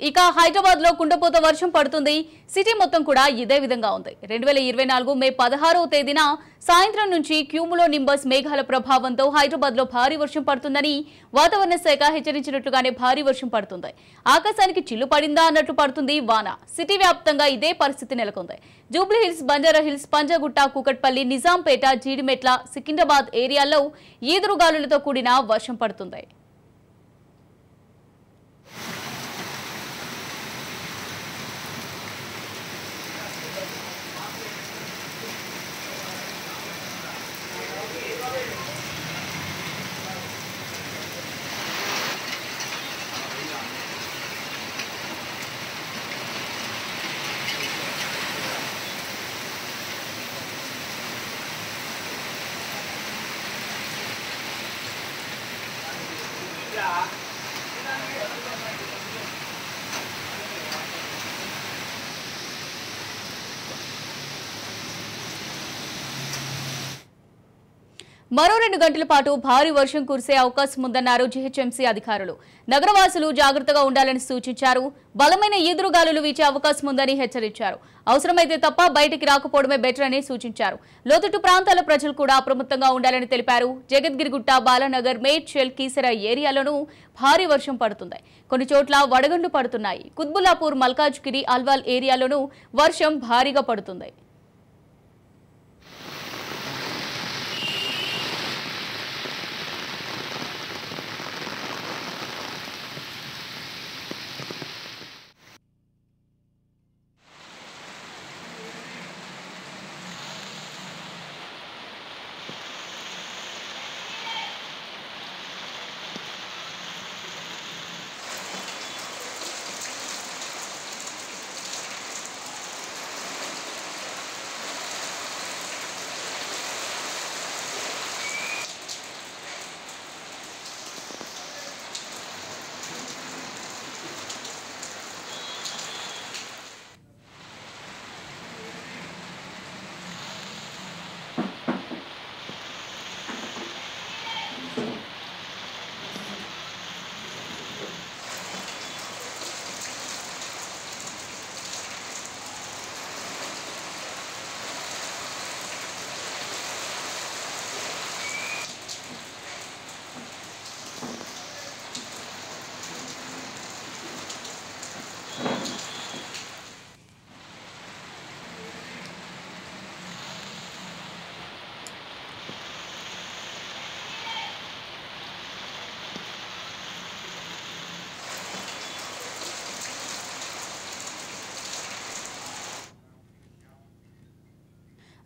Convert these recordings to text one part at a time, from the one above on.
ఇక హైదరాబాద్ లో కుండపోత వర్షం పడుతుంది. సిటీ మొత్తం కూడా ఇదే విధంగా ఉంది. 2024 మే 16వ తేదీన సాయంత్రం నుంచి క్యూములో నింబస్ మేఘాల ప్రభావంతో హైదరాబాద్ లో భారీ వర్షం పడుతుందని వాతావరణ శాఖ హెచ్చరించినట్లుగానే భారీ వర్షం పడుతుంది. ఆకాశానికి చిల్లు పడిందా అన్నట్లు పడుతుంది వాన. సిటీ వ్యాప్తంగా ఇదే పరిస్థితి నెలకొంది. Jubilee hills, Banjara hills, Panjagutta, Kukatpally, Nizampet, Jeedimetla, Secunderabad ఏరియాల్లో ఈదురుగాలులతో కూడిన వర్షం పడుతుంది. మరో 2 గంటల పాటు భారీ వర్షం కురిసే అవకాశం ఉందన్నారు జీహెచ్ఎంసీ అధికారులు. నగరవాసులు జాగ్రత్తగా ఉండాలని సూచించారు. బలమైన ఈదురుగాలులు వీచే అవకాశం ఉందని హెచ్చరించారు. అవసరమైతే తప్ప బయటికి రాకపోవడమే బెటర్ అని సూచించారు. లోతట్టు ప్రాంతాల ప్రజలు కూడా అప్రమత్తంగా ఉండాలని తెలిపారు. జగద్గిరిగుట్ట, బాలానగర్, మేడ్చల్, కీసర ఏరియాలోనూ భారీ వర్షం పడుతుంది. కొన్ని చోట్ల వడగండ్లు పడుతున్నాయి. కుత్బుల్లాపూర్, మల్కాజ్గిరి, అల్వాల్ ఏరియాలోనూ వర్షం భారీగా పడుతుంది.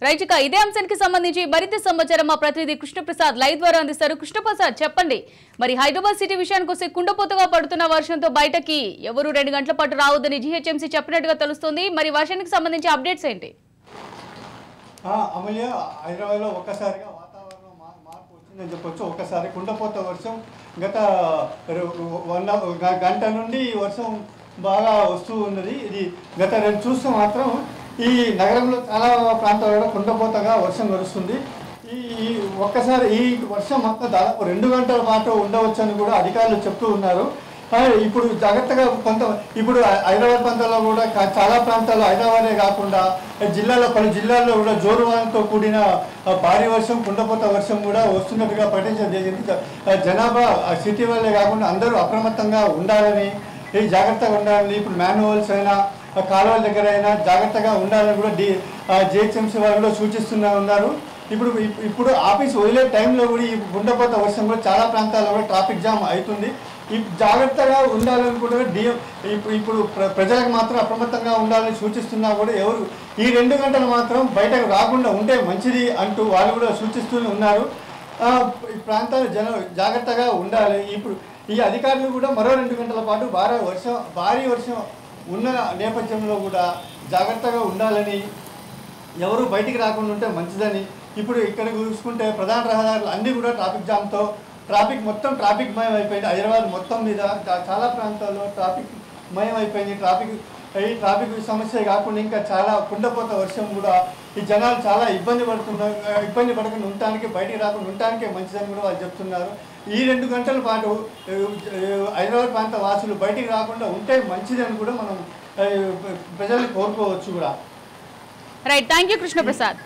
రైచిక ఇదే అంశానికి సంబంధించి మరింత సమాచారం మా ప్రతినిధి కృష్ణప్రసాద్ లైవ్ ద్వారా అందిస్తారు. కృష్ణప్రసాద్, చెప్పండి, మరి హైదరాబాద్ సిటీ విషయానికి వస్తే కుండపోతగా పడుతున్న వర్షంతో బయటకి ఎవరు 2 గంటల పాటు రావద్దని జీహెచ్ఎంసీ చెప్పినట్టుగా తెలుస్తుంది. మరి వర్షానికి సంబంధించి అప్డేట్స్ ఏంటి? అమూల్య, హైదరాబాద్ లో ఒక్కసారిగా వాతావరణం మార్పు వచ్చిందని చెప్పొచ్చు. ఒక్కసారి కుండపోత వర్షం గత 1 గంట నుండి వర్షం బాగా వస్తూ ఉన్నది. ఇది గత 2 చూస్తే మాత్రం ఈ నగరంలో చాలా ప్రాంతాలలో కుండపోతగా వర్షం కురుస్తుంది. ఒక్కసారి ఈ వర్షం మొత్తం దాదాపు 2 గంటల పాటు ఉండవచ్చని కూడా అధికారులు చెప్తూ ఉన్నారు. ఇప్పుడు జాగ్రత్తగా ఇప్పుడు హైదరాబాద్ ప్రాంతాల్లో కూడా చాలా ప్రాంతాల్లో, హైదరాబాదే కాకుండా పలు జిల్లాల్లో కూడా జోరువానతో కూడిన భారీ వర్షం, కుండపోత వర్షం కూడా వస్తున్నట్టుగా ప్రకటించడం జరిగింది. జనాభా సిటీ వాళ్ళే కాకుండా అందరూ అప్రమత్తంగా ఉండాలని, జాగ్రత్తగా ఉండాలని, ఇప్పుడు మాన్యువల్స్ అయినా కాలువల దగ్గర అయినా జాగ్రత్తగా ఉండాలని కూడా జిహెచ్ఎంసీ వాళ్ళు కూడా ఉన్నారు. ఇప్పుడు ఆఫీస్ వదిలే టైంలో కూడా ఈ కుండపోత వర్షం కూడా చాలా ప్రాంతాల్లో కూడా ట్రాఫిక్ జామ్ అవుతుంది. జాగ్రత్తగా ఉండాలని కూడా ఇప్పుడు ప్రజలకు మాత్రం అప్రమత్తంగా ఉండాలని సూచిస్తున్నా కూడా ఎవరు ఈ 2 గంటలు మాత్రం బయటకు రాకుండా ఉంటే మంచిది అంటూ వాళ్ళు కూడా సూచిస్తూనే ఉన్నారు. ఈ ప్రాంతాలు జాగ్రత్తగా ఉండాలి. ఇప్పుడు ఈ అధికారులు కూడా మరో 2 గంటల పాటు భారీ వర్షం ఉన్న నేపథ్యంలో కూడా జాగ్రత్తగా ఉండాలని, ఎవరు బయటికి రాకుండా ఉంటే మంచిదని. ఇప్పుడు ఇక్కడ చూసుకుంటే ప్రధాన రహదారులు అన్నీ కూడా ట్రాఫిక్ జామ్తో ట్రాఫిక్ మయం అయిపోయింది. హైదరాబాద్ మొత్తం మీద చాలా ప్రాంతాల్లో ట్రాఫిక్ మయం అయిపోయింది. ఈ ట్రాఫిక్ సమస్య కాకుండా ఇంకా చాలా కుండపోత వర్షం కూడా ఈ జనాలు చాలా ఇబ్బంది పడకుండా ఉండటానికి, బయటికి రాకుండా ఉండటానికే మంచిదని కూడా వాళ్ళు చెప్తున్నారు. ఈ 2 గంటల పాటు హైదరాబాద్ ప్రాంత వాసులు బయటికి రాకుండా ఉంటే మంచిదని కూడా మనం ప్రజల్ని కోరుకోవచ్చు కూడా. Right, thank you Krishnaprasad.